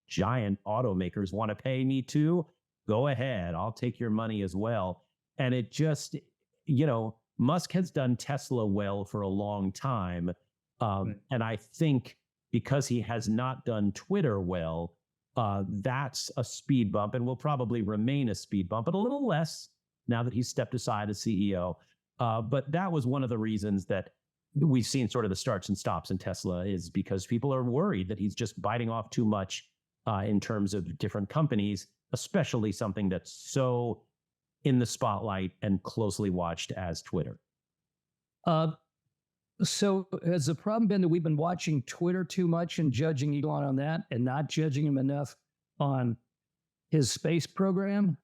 giant automakers want to pay me too, go ahead. I'll take your money as well. And it just, Musk has done Tesla well for a long time. Right. And I think because he has not done Twitter well, that's a speed bump and will probably remain a speed bump, but a little less now that he's stepped aside as CEO. But that was one of the reasons that we've seen sort of the starts and stops in Tesla, is because people are worried that he's just biting off too much in terms of different companies, especially something that's so in the spotlight and closely watched as Twitter. So has the problem been that we've been watching Twitter too much and judging Elon on that and not judging him enough on his space program?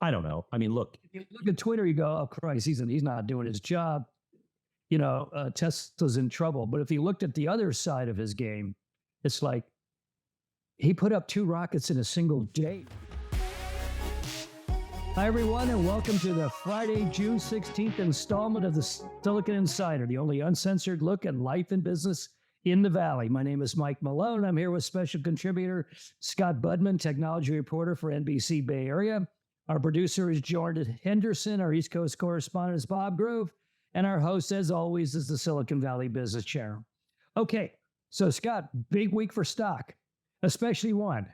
I don't know. I mean, look. If you look at Twitter, you go, oh, Christ, he's not doing his job. Tesla's in trouble. But if you looked at the other side of his game, it's like he put up 2 rockets in a single day. Hi, everyone, and welcome to the Friday, June 16th installment of the Silicon Insider, the only uncensored look at life and business in the Valley. My name is Mike Malone. I'm here with special contributor Scott Budman, technology reporter for NBC Bay Area. Our producer is Jordan Henderson. Our East Coast correspondent is Bob Grove. And our host, as always, is the Silicon Valley Business Channel. Okay, so Scott, big week for stock, especially one.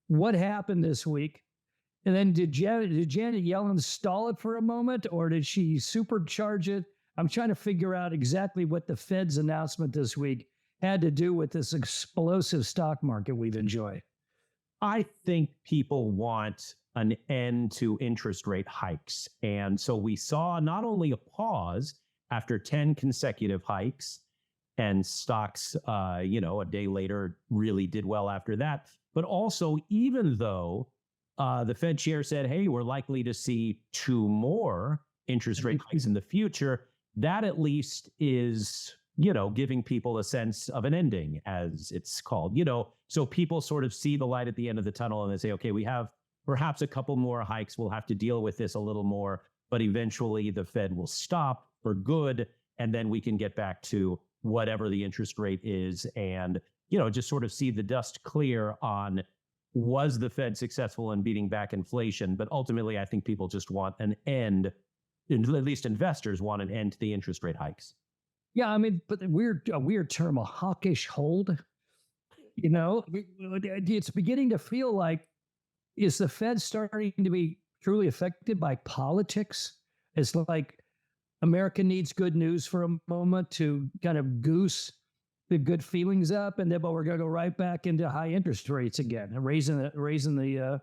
What happened this week? And then did Janet Yellen stall it for a moment, or did she supercharge it? I'm trying to figure out exactly what the Fed's announcement this week had to do with this explosive stock market we've enjoyed. I think people want an end to interest rate hikes. And so we saw not only a pause after 10 consecutive hikes, and stocks, a day later really did well after that. But also, even though the Fed chair said, hey, we're likely to see 2 more interest rate hikes in the future, that at least is, giving people a sense of an ending, as it's called, so people sort of see the light at the end of the tunnel and they say, okay, we have perhaps a couple more hikes. We'll have to deal with this a little more, but eventually the Fed will stop for good. And then we can get back to whatever the interest rate is and, just sort of see the dust clear on, was the Fed successful in beating back inflation? But ultimately, I think people just want an end, at least investors want an end to the interest rate hikes. Yeah, I mean, but a weird term, a hawkish hold, it's beginning to feel like, is the Fed starting to be truly affected by politics? It's like America needs good news for a moment to kind of goose the good feelings up, and then we're going to go right back into high interest rates again and raising the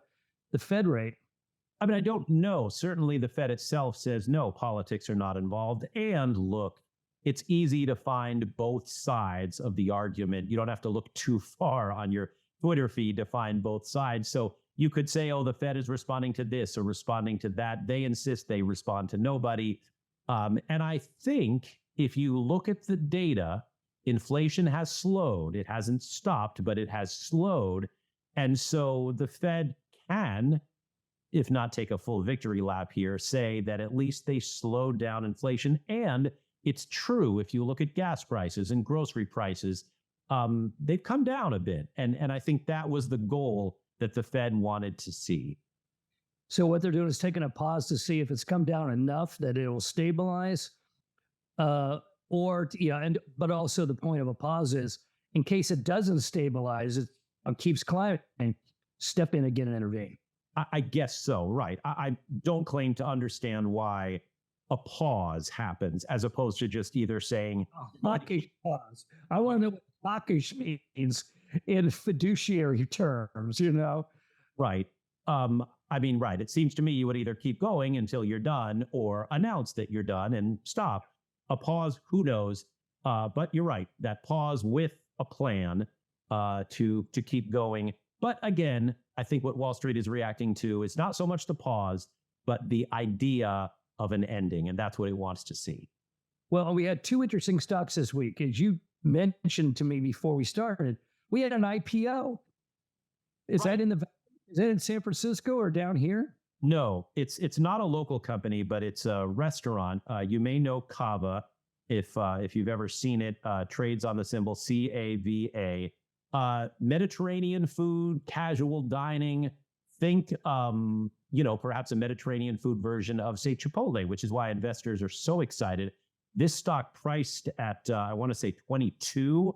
Fed rate. I mean, I don't know. Certainly the Fed itself says no, politics are not involved. And look, it's easy to find both sides of the argument. You don't have to look too far on your Twitter feed to find both sides. So you could say, oh, the Fed is responding to this or responding to that. They insist they respond to nobody. And I think if you look at the data, inflation has slowed. It hasn't stopped, but it has slowed. And so the Fed can, if not take a full victory lap here, say that at least they slowed down inflation. And it's true, if you look at gas prices and grocery prices, they've come down a bit. And I think that was the goal that the Fed wanted to see. So what they're doing is taking a pause to see if it's come down enough that it will stabilize. But also the point of a pause is, in case it doesn't stabilize, it keeps climbing, step in again and intervene. I guess so, right. I don't claim to understand why a pause happens, as opposed to just either saying... hawkish pause. I want to know what hawkish means in fiduciary terms, Right. Right. It seems to me you would either keep going until you're done or announce that you're done and stop. A pause, who knows? But you're right. That pause with a plan to keep going. But again, I think what Wall Street is reacting to is not so much the pause, but the idea of an ending. And that's what it wants to see. Well, we had 2 interesting stocks this week. As you mentioned to me before we started, we had an IPO. Is that in San Francisco or down here? No, it's not a local company, but it's a restaurant. You may know Cava. if you've ever seen it, trades on the symbol CAVA. Mediterranean food, casual dining. Think, perhaps a Mediterranean food version of, say, Chipotle, which is why investors are so excited. This stock priced at, I want to say 22,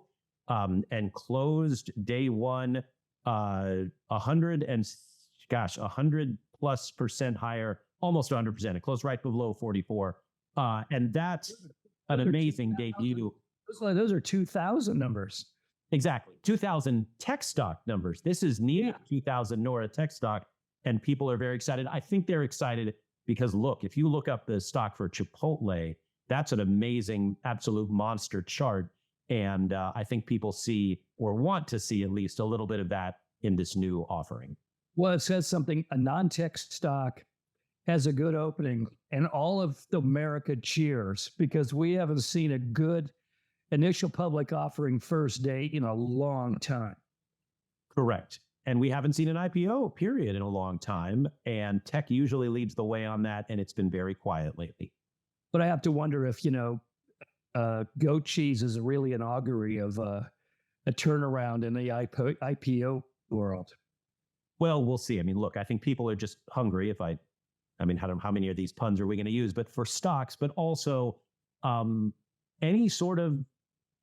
and closed day one, 100+ % higher, almost 100%. It closed right below 44. And that's an amazing debut. Those are 2000 numbers. Exactly. 2000 tech stock numbers. This is near 2000 Nora tech stock, and people are very excited. I think they're excited because, look, if you look up the stock for Chipotle, that's an amazing, absolute monster chart. And I think people see, or want to see at least, a little bit of that in this new offering. Well, it says something, a non-tech stock has a good opening, and all of America cheers because we haven't seen a good initial public offering first day in a long time. Correct. And we haven't seen an IPO period in a long time. And tech usually leads the way on that. And it's been very quiet lately. But I have to wonder if, goat cheese is really an augury of a turnaround in the IPO world. Well, we'll see. I mean, look, I think people are just hungry. How many of these puns are we going to use? But for stocks, but also any sort of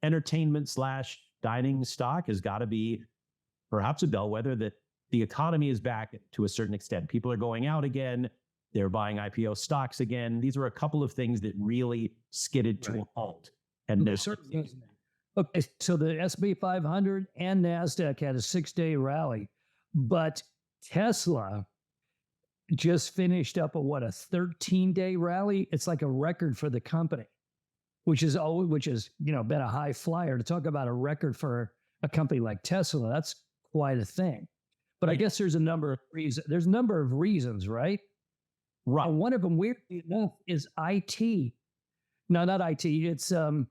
entertainment / dining stock has got to be perhaps a bellwether that the economy is back to a certain extent. People are going out again. They're buying IPO stocks again. These are a couple of things that really skidded to a halt. And there's certainly. Okay, so the S&P 500 and NASDAQ had a 6-day rally, but Tesla just finished up a 13-day rally. It's like a record for the company, which is been a high flyer. To talk about a record for a company like Tesla, that's quite a thing. But I guess there's a number of reasons. There's a number of reasons, right? Right. And one of them, weirdly enough, is IT. No, not IT. It's AI.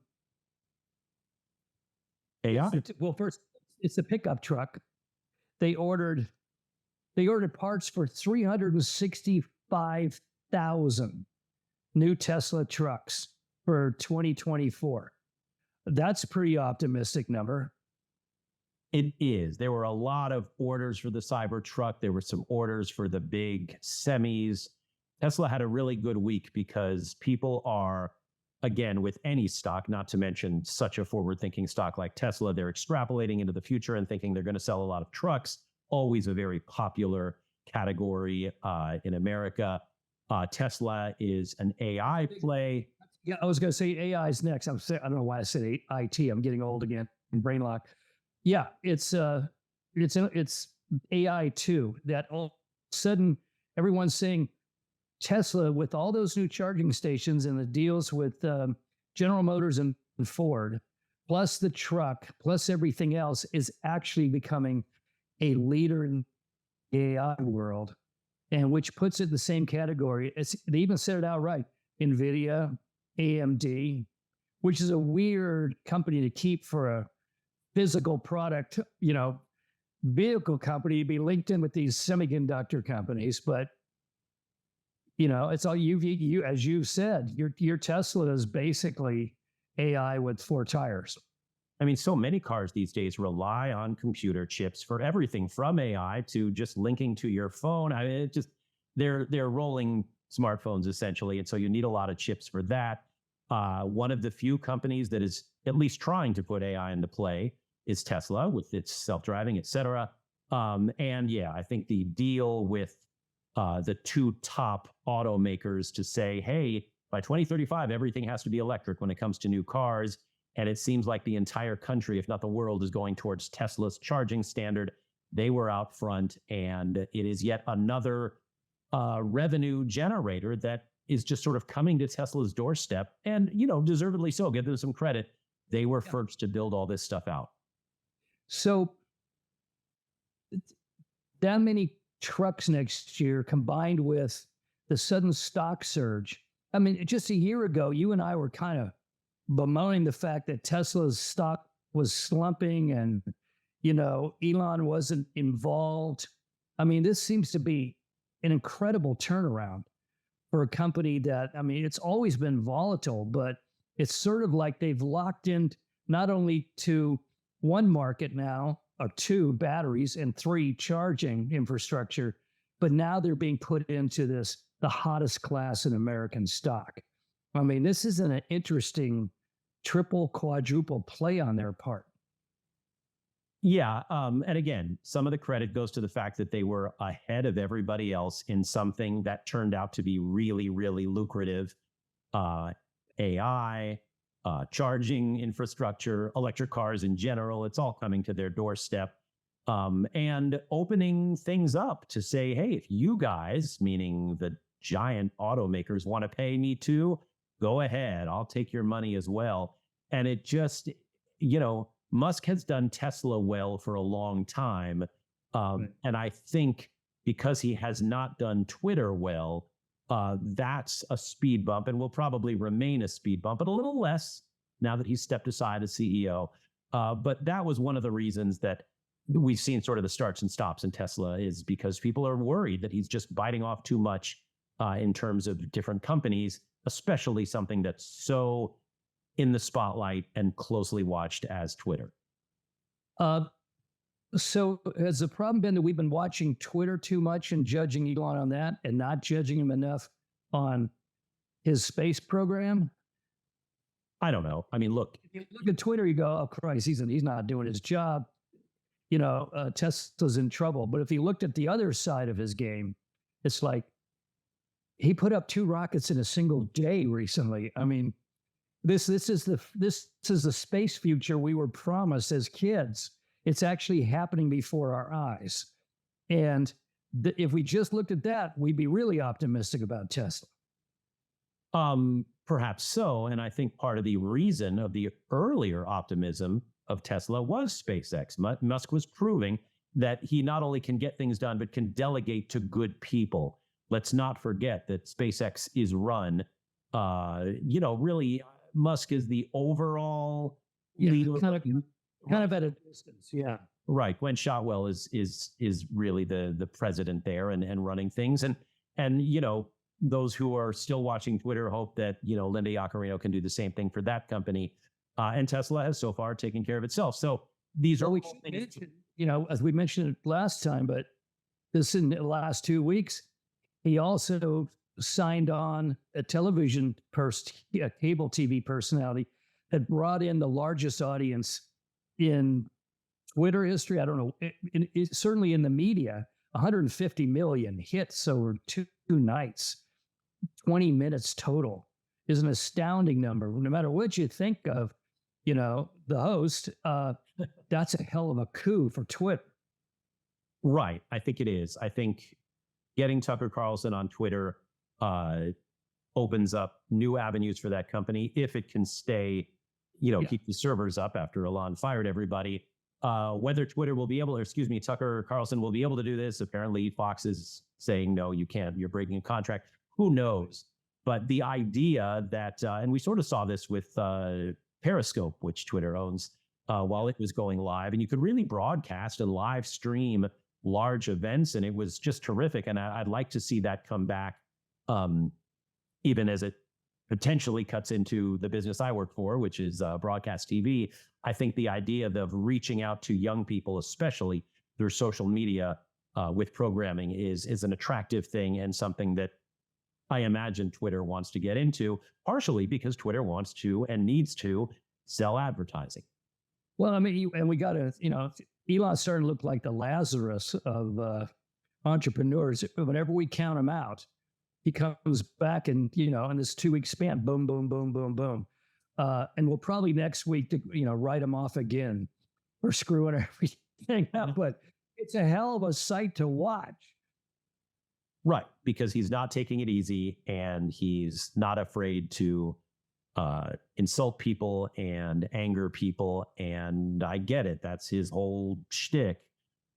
Well, first, it's the pickup truck. They ordered parts for 365,000 new Tesla trucks for 2024. That's a pretty optimistic number. It is. There were a lot of orders for the CyberTruck. There were some orders for the big semis. Tesla had a really good week because people are, again, with any stock, not to mention such a forward-thinking stock like Tesla, they're extrapolating into the future and thinking they're going to sell a lot of trucks. Always a very popular category in America. Tesla is an AI play. Yeah, I was going to say AI is next. I don't know why I said IT. I'm getting old again, brain lock. Yeah, it's AI too. That all of a sudden everyone's saying Tesla, with all those new charging stations and the deals with General Motors and Ford, plus the truck, plus everything else, is actually becoming a leader in the AI world, and which puts it in the same category. They even said it outright: NVIDIA, AMD, which is a weird company to keep for a physical product, vehicle company to be linked in with these semiconductor companies. But it's all you as you've said, your Tesla is basically AI with 4 tires. I mean, so many cars these days rely on computer chips for everything from AI to just linking to your phone. I mean, they're rolling smartphones essentially. And so you need a lot of chips for that. One of the few companies that is at least trying to put AI into play is Tesla with its self-driving, et cetera. And yeah, I think the deal with the 2 top automakers to say, hey, by 2035, everything has to be electric when it comes to new cars. And it seems like the entire country, if not the world, is going towards Tesla's charging standard. They were out front, and it is yet another revenue generator that is just sort of coming to Tesla's doorstep. And, deservedly so, give them some credit. They were first to build all this stuff out. So that many trucks next year, combined with the sudden stock surge. I mean, just a year ago, you and I were kind of bemoaning the fact that Tesla's stock was slumping and, Elon wasn't involved. I mean, this seems to be an incredible turnaround for a company that, it's always been volatile, but it's sort of like they've locked in not only to one market now, or two, batteries, and three, charging infrastructure, but now they're being put into the hottest class in American stock. I mean, this is an interesting triple, quadruple play on their part. Yeah. And again, some of the credit goes to the fact that they were ahead of everybody else in something that turned out to be really, really lucrative. AI, charging infrastructure, electric cars in general, it's all coming to their doorstep. And opening things up to say, hey, if you guys, meaning the giant automakers, want to pay me too, go ahead. I'll take your money as well. And it just, Musk has done Tesla well for a long time. Right. And I think because he has not done Twitter well, that's a speed bump and will probably remain a speed bump, but a little less now that he's stepped aside as CEO. But that was one of the reasons that we've seen sort of the starts and stops in Tesla, is because people are worried that he's just biting off too much in terms of different companies, especially something that's so in the spotlight and closely watched as Twitter. So has the problem been that we've been watching Twitter too much and judging Elon on that and not judging him enough on his space program? I don't know. I mean, look, If you look at Twitter, you go, oh, Christ, he's not doing his job. Tesla's in trouble. But if you looked at the other side of his game, it's like he put up 2 rockets in a single day recently. I mean, this is the space future we were promised as kids. It's actually happening before our eyes. And if we just looked at that, we'd be really optimistic about Tesla. Perhaps so. And I think part of the reason of the earlier optimism of Tesla was SpaceX. Musk was proving that he not only can get things done, but can delegate to good people. Let's not forget that SpaceX is run, really, Musk is the overall leader. Kind of at a distance, yeah. Right. Gwen Shotwell is really the president there and running things. And those who are still watching Twitter hope that, Linda Yaccarino can do the same thing for that company. And Tesla has so far taken care of itself. So these are all things. As we mentioned last time, but this in the last 2 weeks, he also signed on a cable TV personality that brought in the largest audience in Twitter history. I don't know, certainly in the media, 150 million hits over 2 nights, 20 minutes total is an astounding number. No matter what you think of, the host, that's a hell of a coup for Twitter. Right. I think it is. I think getting Tucker Carlson on Twitter opens up new avenues for that company if it can stay, keep the servers up after Elon fired everybody. Whether Tucker Carlson will be able to do this. Apparently Fox is saying, no, you can't, you're breaking a contract. Who knows? But the idea that, and we sort of saw this with Periscope, which Twitter owns, while it was going live, and you could really broadcast and live stream large events, and it was just terrific. And I'd like to see that come back, even as it potentially cuts into the business I work for, which is broadcast TV. I think the idea of reaching out to young people, especially through social media with programming, is an attractive thing and something that I imagine Twitter wants to get into, partially because Twitter wants to and needs to sell advertising. Well, I mean, and we got to, Elon's starting to look like the Lazarus of entrepreneurs. Whenever we count him out, he comes back and, in this 2-week span, boom, boom, boom, boom, boom. And we'll probably next week, write him off again for screwing everything up. But it's a hell of a sight to watch. Right, because he's not taking it easy and he's not afraid to insult people and anger people. And I get it. That's his whole shtick.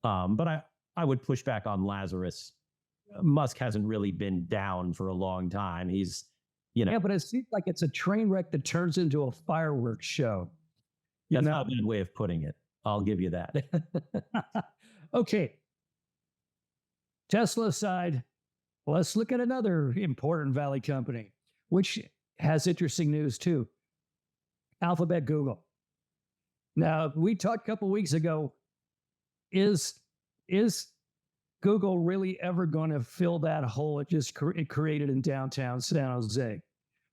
But I would push back on Lazarus. Musk hasn't really been down for a long time. He's, Yeah, but it seems like it's a train wreck that turns into a fireworks show. That's not a bad way of putting it. I'll give you that. Okay. Tesla aside, let's look at another important Valley company, which has interesting news too. Alphabet, Google. Now, we talked a couple weeks ago, is Google really ever going to fill that hole it created in downtown San Jose?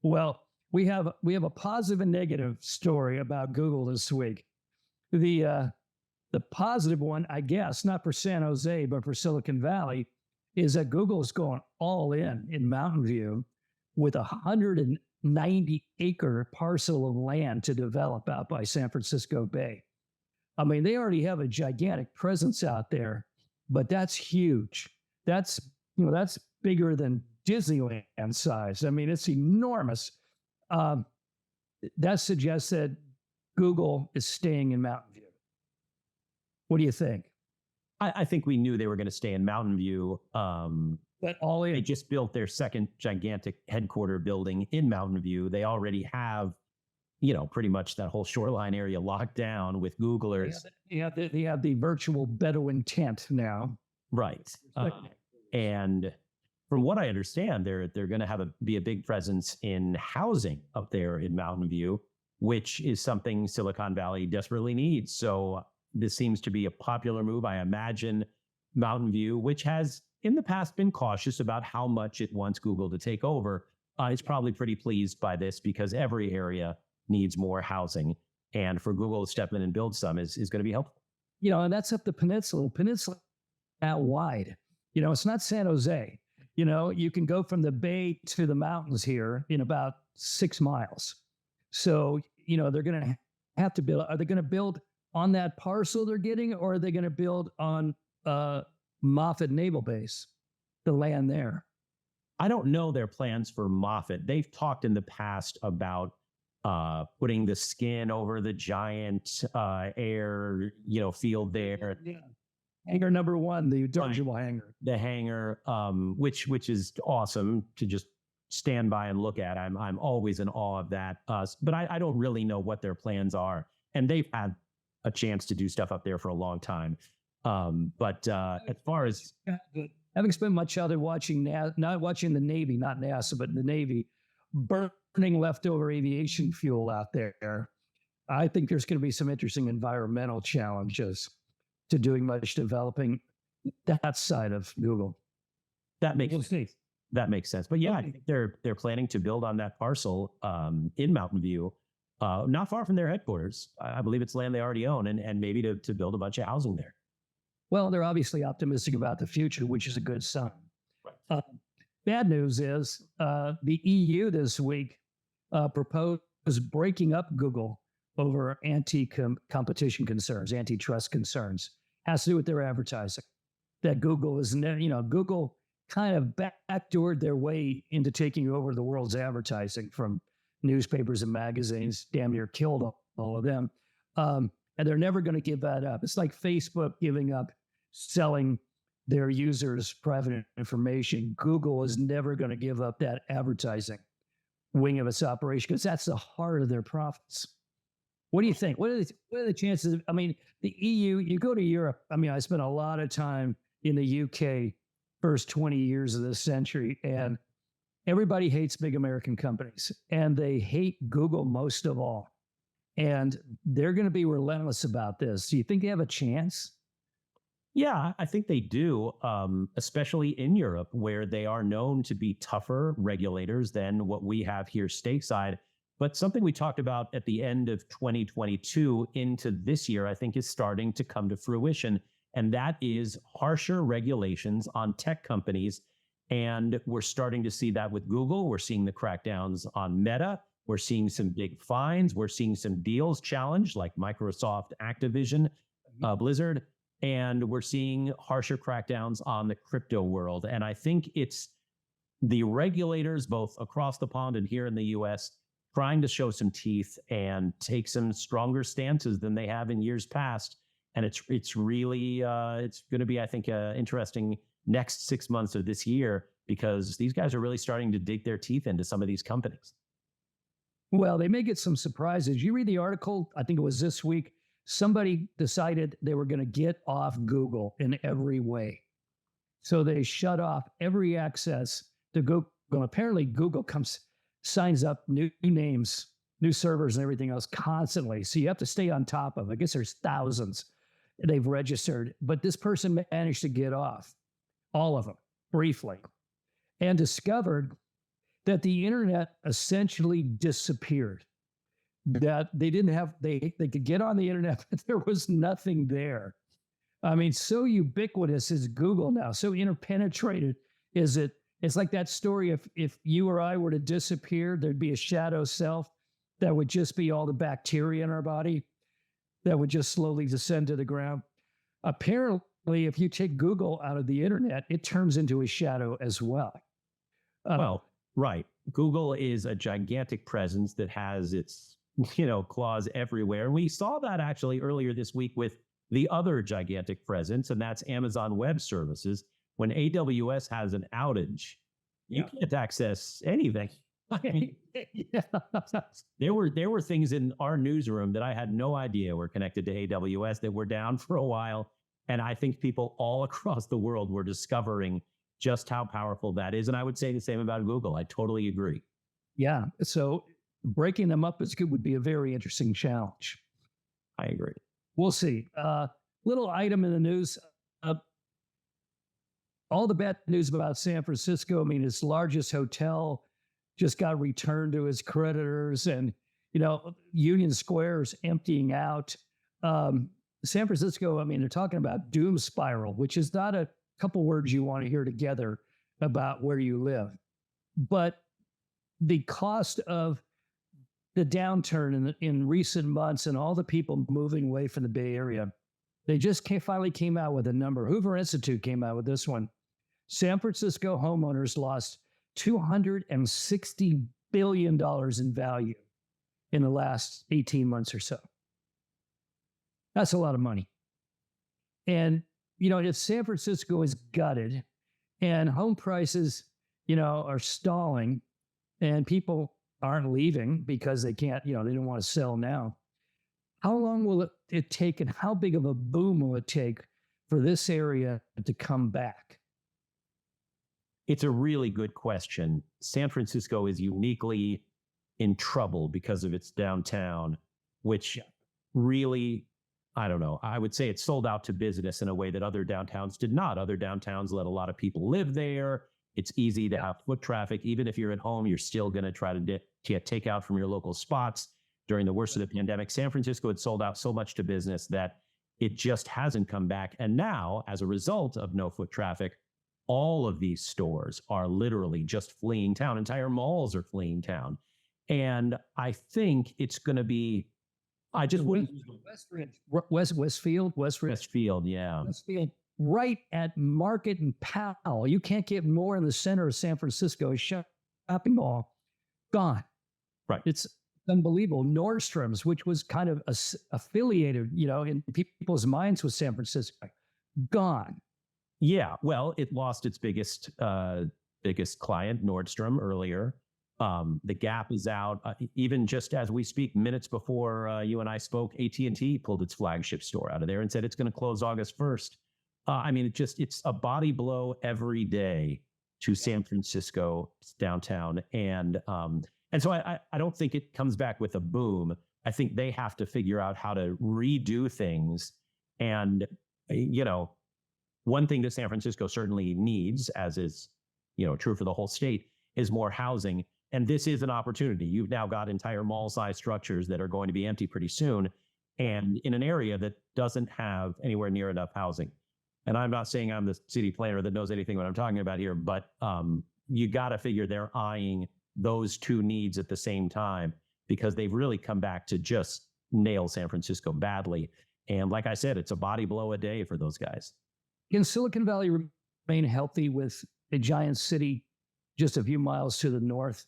Well, we have a positive and negative story about Google this week. The positive one, I guess, not for San Jose, but for Silicon Valley, is that Google is going all in Mountain View with a 190-acre parcel of land to develop out by San Francisco Bay. I mean, they already have a gigantic presence out there, but that's huge. That's bigger than Disneyland size. I mean, it's enormous. That suggests that Google is staying in Mountain View. What do you think? I think we knew they were going to stay in Mountain View. But all in. They just built their second gigantic headquarter building in Mountain View. They already have, pretty much that whole shoreline area locked down with Googlers. They have the virtual Bedouin tent now. Right. And from what I understand, they're going to be a big presence in housing up there in Mountain View, which is something Silicon Valley desperately needs. So this seems to be a popular move. I imagine Mountain View, which has in the past been cautious about how much it wants Google to take over, is probably pretty pleased by this because every area needs more housing. And for Google to step in and build some is going to be helpful. And that's up the peninsula. Peninsula that wide. It's not San Jose. You can go from the bay to the mountains here in about 6 miles. So, they're going to have to build. Are they going to build on that parcel they're getting, or are they going to build on Moffett Naval Base, the land there? I don't know their plans for Moffett. They've talked in the past about putting the skin over the giant air, field there. Yeah. Hangar number 1, the dirigible hangar. The hangar, which is awesome to just stand by and look at. I'm always in awe of that. But I don't really know what their plans are. And they've had a chance to do stuff up there for a long time. But as far as having spent much other not watching the Navy, not NASA, but the Navy, burning leftover aviation fuel out there, I think there's going to be some interesting environmental challenges to doing much developing that side of Google. That makes sense. But yeah, I think they're planning to build on that parcel in Mountain View, not far from their headquarters. I believe it's land they already own, and maybe to build a bunch of housing there. Well, they're obviously optimistic about the future, which is a good sign. Right. Bad news is the EU this week proposed breaking up Google over anti-competition concerns, antitrust concerns. Has to do with their advertising. That Google is, Google kind of backdoored their way into taking over the world's advertising from newspapers and magazines, damn near killed all of them. And they're never going to give that up. It's like Facebook giving up selling their users' private information. Google is never going to give up that advertising wing of its operation because that's the heart of their profits. What do you think? What are the chances? I mean, the EU, you go to Europe. I mean, I spent a lot of time in the UK first 20 years of this century, and everybody hates big American companies, and they hate Google most of all. And they're going to be relentless about this. Do you think they have a chance? Yeah, I think they do, especially in Europe, where they are known to be tougher regulators than what we have here stateside. But something we talked about at the end of 2022 into this year, I think is starting to come to fruition. And that is harsher regulations on tech companies. And we're starting to see that with Google. We're seeing the crackdowns on Meta. We're seeing some big fines. We're seeing some deals challenged, like Microsoft, Activision, Blizzard. And we're seeing harsher crackdowns on the crypto world. And I think it's the regulators, both across the pond and here in the US, trying to show some teeth and take some stronger stances than they have in years past. And it's really, it's going to be, I think, interesting next 6 months of this year, because these guys are really starting to dig their teeth into some of these companies. Well, they may get some surprises. You read the article, I think it was this week, somebody decided they were going to get off Google in every way. So they shut off every access to Google. Apparently, Google signs up new names new servers and everything else constantly. So you have to stay on top of. I guess there's thousands they've registered, but this person managed to get off all of them briefly and discovered that the internet essentially disappeared. That they didn't have, they could get on the internet, but there was nothing there. I mean, so ubiquitous is Google now, so interpenetrated is it. It's like that story, if you or I were to disappear, there'd be a shadow self that would just be all the bacteria in our body that would just slowly descend to the ground. Apparently, if you take Google out of the internet, it turns into a shadow as well. Well, right. Google is a gigantic presence that has its, claws everywhere. And we saw that actually earlier this week with the other gigantic presence, and that's Amazon Web Services. When AWS has an outage, you can't access anything. There were things in our newsroom that I had no idea were connected to AWS that were down for a while. And I think people all across the world were discovering just how powerful that is. And I would say the same about Google. I totally agree. Yeah. So breaking them up would be a very interesting challenge. I agree. We'll see. Little item in the news. All the bad news about San Francisco. I mean, its largest hotel just got returned to its creditors, and Union Square is emptying out. San Francisco, I mean, they're talking about doom spiral, which is not a couple words you want to hear together about where you live. But the cost of the downturn in recent months and all the people moving away from the Bay Area, they just finally came out with a number. Hoover Institute came out with this one. San Francisco homeowners lost $260 billion in value in the last 18 months or so. That's a lot of money. And, if San Francisco is gutted and home prices, are stalling and people aren't leaving because they can't, they don't want to sell now, how long will it take and how big of a boom will it take for this area to come back? It's a really good question. San Francisco is uniquely in trouble because of its downtown, which really, I don't know, I would say it sold out to business in a way that other downtowns did not. Other downtowns let a lot of people live there. It's easy to have foot traffic. Even if you're at home, you're still going to try to get takeout from your local spots. During the worst of the pandemic, San Francisco had sold out so much to business that it just hasn't come back. And now, as a result of no foot traffic, all of these stores are literally just fleeing town. Entire malls are fleeing town. And I think it's going to be, I just wouldn't. Westfield, yeah. Westfield, right at Market and Powell. You can't get more in the center of San Francisco. A shopping mall, gone. Right. It's unbelievable. Nordstrom's, which was kind of affiliated, in people's minds with San Francisco, gone. Yeah, well, it lost its biggest client, Nordstrom, earlier. The Gap is out. Even just as we speak, minutes before you and I spoke, AT&T pulled its flagship store out of there and said it's going to close August 1st. I mean, it's a body blow every day to San Francisco downtown. And so I don't think it comes back with a boom. I think they have to figure out how to redo things. And, one thing that San Francisco certainly needs, as is, true for the whole state, is more housing. And this is an opportunity. You've now got entire mall-sized structures that are going to be empty pretty soon, and in an area that doesn't have anywhere near enough housing. And I'm not saying I'm the city planner that knows anything what I'm talking about here, but you got to figure they're eyeing those two needs at the same time, because they've really come back to just nail San Francisco badly. And like I said, it's a body blow a day for those guys. Can Silicon Valley remain healthy with a giant city just a few miles to the north,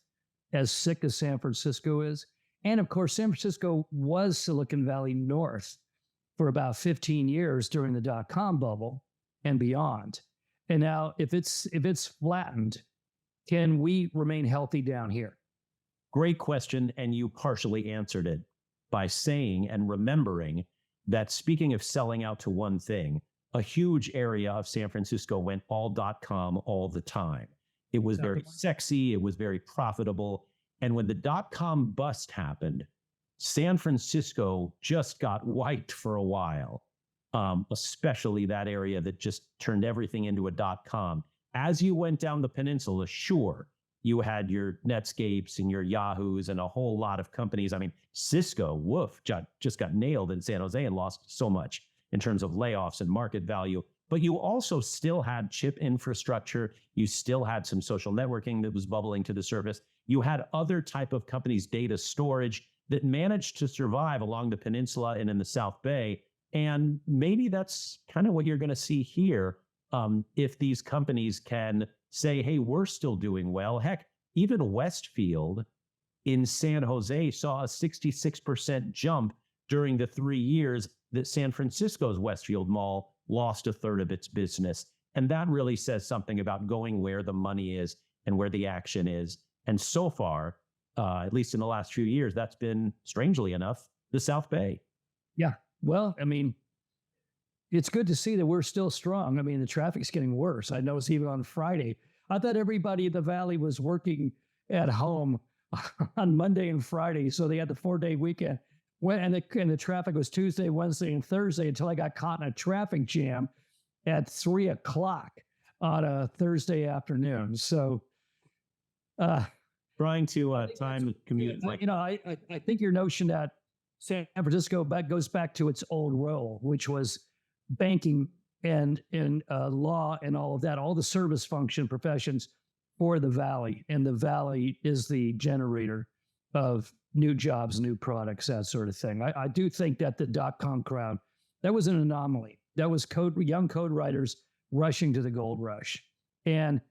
as sick as San Francisco is? And of course, San Francisco was Silicon Valley North for about 15 years during the dot-com bubble and beyond. And now if it's flattened, can we remain healthy down here? Great question. And you partially answered it by saying and remembering that, speaking of selling out to one thing, a huge area of San Francisco went all .com all the time. It was very sexy. It was very profitable. And when the dot-com bust happened, San Francisco just got wiped for a while, especially that area that just turned everything into a dot-com. As you went down the peninsula, sure, you had your Netscapes and your Yahoos and a whole lot of companies. I mean, Cisco, woof, just got nailed in San Jose and lost so much in terms of layoffs and market value. But you also still had chip infrastructure. You still had some social networking that was bubbling to the surface. You had other type of companies, data storage, that managed to survive along the peninsula and in the South Bay. And maybe that's kind of what you're going to see here. If these companies can say, hey, we're still doing well. Heck, even Westfield in San Jose saw a 66% jump during the 3 years that San Francisco's Westfield Mall lost a third of its business. And that really says something about going where the money is and where the action is. And so far, at least in the last few years, that's been, strangely enough, the South Bay. Yeah. Well, I mean, it's good to see that we're still strong. I mean, the traffic's getting worse. I noticed even on Friday, I thought everybody in the Valley was working at home on Monday and Friday. So they had the 4-day weekend. And the traffic was Tuesday, Wednesday, and Thursday until I got caught in a traffic jam at 3 o'clock on a Thursday afternoon. So, trying to time the commute. You know, I think your notion that San Francisco goes back to its old role, which was banking and law and all of that, all the service function professions for the Valley. And the Valley is the generator of new jobs, new products, that sort of thing. I do think that the dot-com crowd, that was an anomaly. That was young code writers rushing to the gold rush. And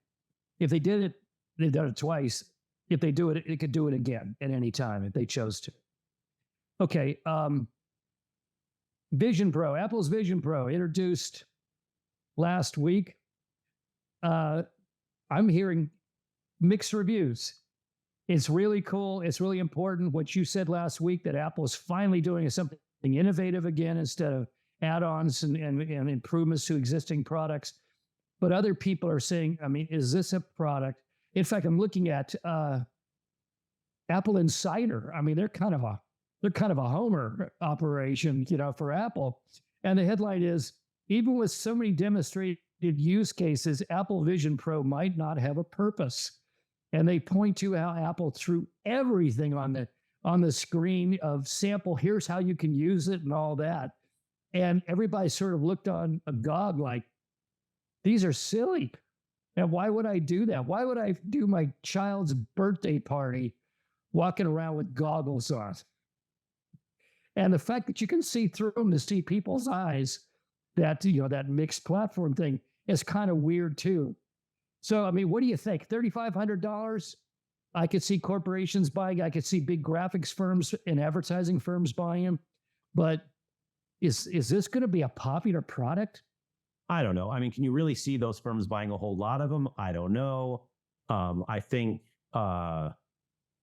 if they did it, they've done it twice. If they do it, it could do it again at any time if they chose to. Okay. Vision Pro, Apple's Vision Pro introduced last week. I'm hearing mixed reviews. It's really cool. It's really important. What you said last week, that Apple is finally doing something innovative again instead of add-ons and improvements to existing products. But other people are saying, I mean, is this a product? In fact, I'm looking at Apple Insider. I mean, they're kind of a homer operation, you know, for Apple. And the headline is, even with so many demonstrated use cases, Apple Vision Pro might not have a purpose. And they point to how Apple threw everything on the screen of sample, here's how you can use it and all that. And everybody sort of looked on agog like, these are silly. And why would I do that? Why would I do my child's birthday party walking around with goggles on? And the fact that you can see through them to see people's eyes, that, you know, that mixed platform thing is kind of weird too. So, I mean, what do you think? $3,500? I could see corporations buying. I could see big graphics firms and advertising firms buying them. But is this going to be a popular product? I don't know. I mean, can you really see those firms buying a whole lot of them? I don't know. I think,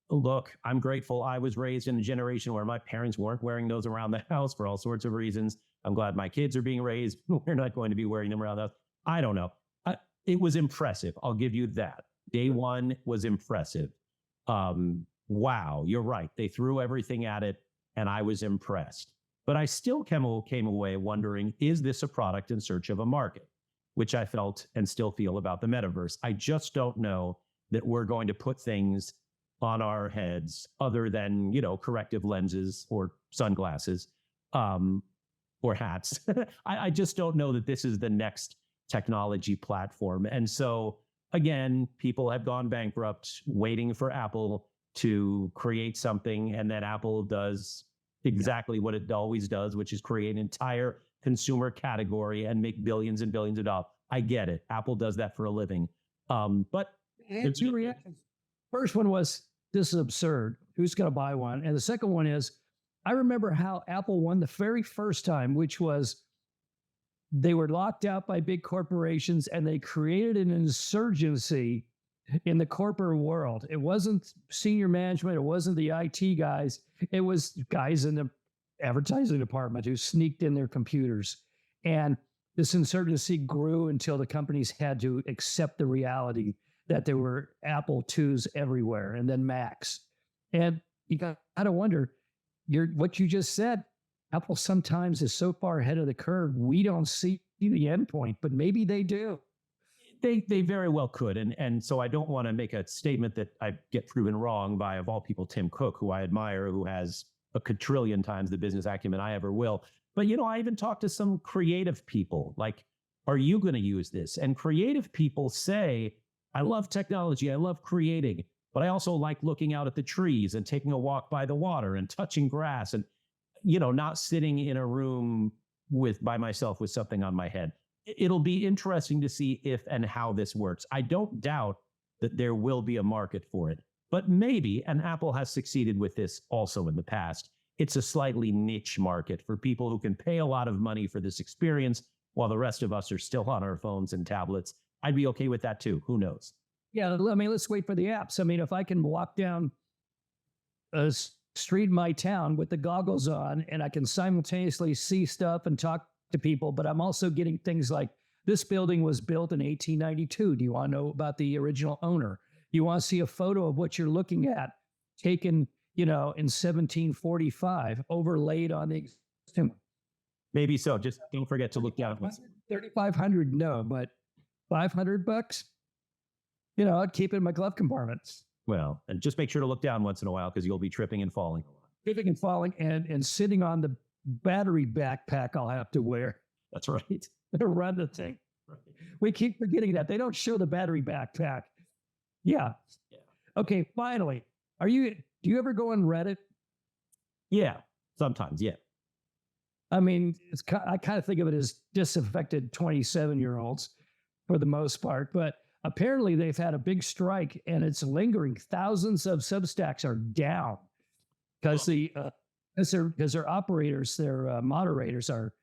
look, I'm grateful I was raised in a generation where my parents weren't wearing those around the house for all sorts of reasons. I'm glad my kids are being raised. We're not going to be wearing them around the house. I don't know. It was impressive. I'll give you that. Day one was impressive. Wow, you're right. They threw everything at it, and I was impressed. But I still came away wondering, is this a product in search of a market? Which I felt and still feel about the metaverse. I just don't know that we're going to put things on our heads other than, you know, corrective lenses or sunglasses or hats. I just don't know that this is the next technology platform. And so, again, people have gone bankrupt waiting for Apple to create something, and then Apple does exactly what it always does, which is create an entire consumer category and make billions and billions of dollars. I get it. Apple does that for a living. But there's two reactions. First one was, this is absurd. Who's going to buy one? And the second one is, I remember how Apple won the very first time, which was they were locked out by big corporations and they created an insurgency in the corporate world. It wasn't senior management. It wasn't the IT guys. It was guys in the advertising department who sneaked in their computers. And this insurgency grew until the companies had to accept the reality that there were Apple IIs everywhere, and then Macs. And you got to wonder, what you just said, Apple sometimes is so far ahead of the curve, we don't see the endpoint, but maybe they do. They very well could. And so I don't want to make a statement that I get proven wrong by, of all people, Tim Cook, who I admire, who has a quadrillion times the business acumen I ever will. But, I even talked to some creative people, like, are you going to use this? And creative people say, I love technology, I love creating, but I also like looking out at the trees and taking a walk by the water and touching grass and, not sitting in a room by myself with something on my head. It'll be interesting to see if and how this works. I don't doubt that there will be a market for it, but maybe, and Apple has succeeded with this also in the past, it's a slightly niche market for people who can pay a lot of money for this experience while the rest of us are still on our phones and tablets. I'd be okay with that too. Who knows? Yeah, I mean, let's wait for the apps. I mean, if I can walk down a street in my town with the goggles on and I can simultaneously see stuff and talk to people, but I'm also getting things like, this building was built in 1892. Do you want to know about the original owner? You want to see a photo of what you're looking at taken, in 1745, overlaid on the existing. Maybe so. Just don't forget to look down. 3,500, no, but $500, I'd keep it in my glove compartments. Well, and just make sure to look down once in a while because you'll be tripping and falling. Tripping and falling and sitting on the battery backpack I'll have to wear. That's right. To run the thing. Right. We keep forgetting that. They don't show the battery backpack. Yeah. Okay, finally. Do you ever go on Reddit? Yeah, sometimes, yeah. I mean, I kind of think of it as disaffected 27-year-olds for the most part, but apparently they've had a big strike and it's lingering. Thousands of Substacks are down because their operators, their moderators are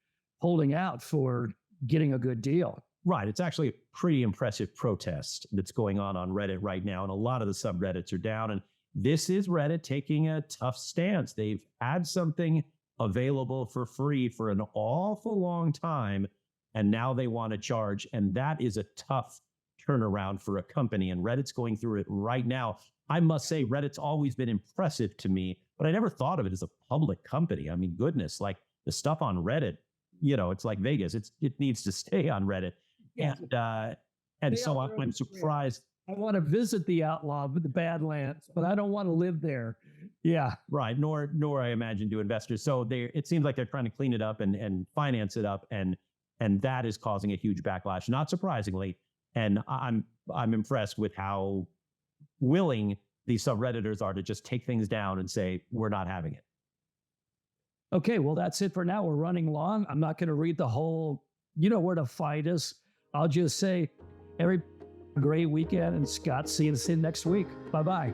holding out for getting a good deal. Right. It's actually a pretty impressive protest that's going on Reddit right now. And a lot of the subreddits are down. And this is Reddit taking a tough stance. They've had something available for free for an awful long time. And now they want to charge. And that is a tough turnaround for a company. And Reddit's going through it right now. I must say, Reddit's always been impressive to me, but I never thought of it as a public company. I mean, goodness, like the stuff on Reddit, it's like Vegas. It needs to stay on Reddit. And so I'm surprised. I want to visit the outlaw, the Badlands, but I don't want to live there. Yeah. Right. Nor I imagine do investors. So it seems like they're trying to clean it up and finance it up. And that is causing a huge backlash, not surprisingly. And I'm impressed with how willing these subredditors are to just take things down and say, we're not having it. Okay, well, that's it for now. We're running long. I'm not going to read the whole, where to find us. I'll just say, great weekend. And Scott, see you next week. Bye-bye.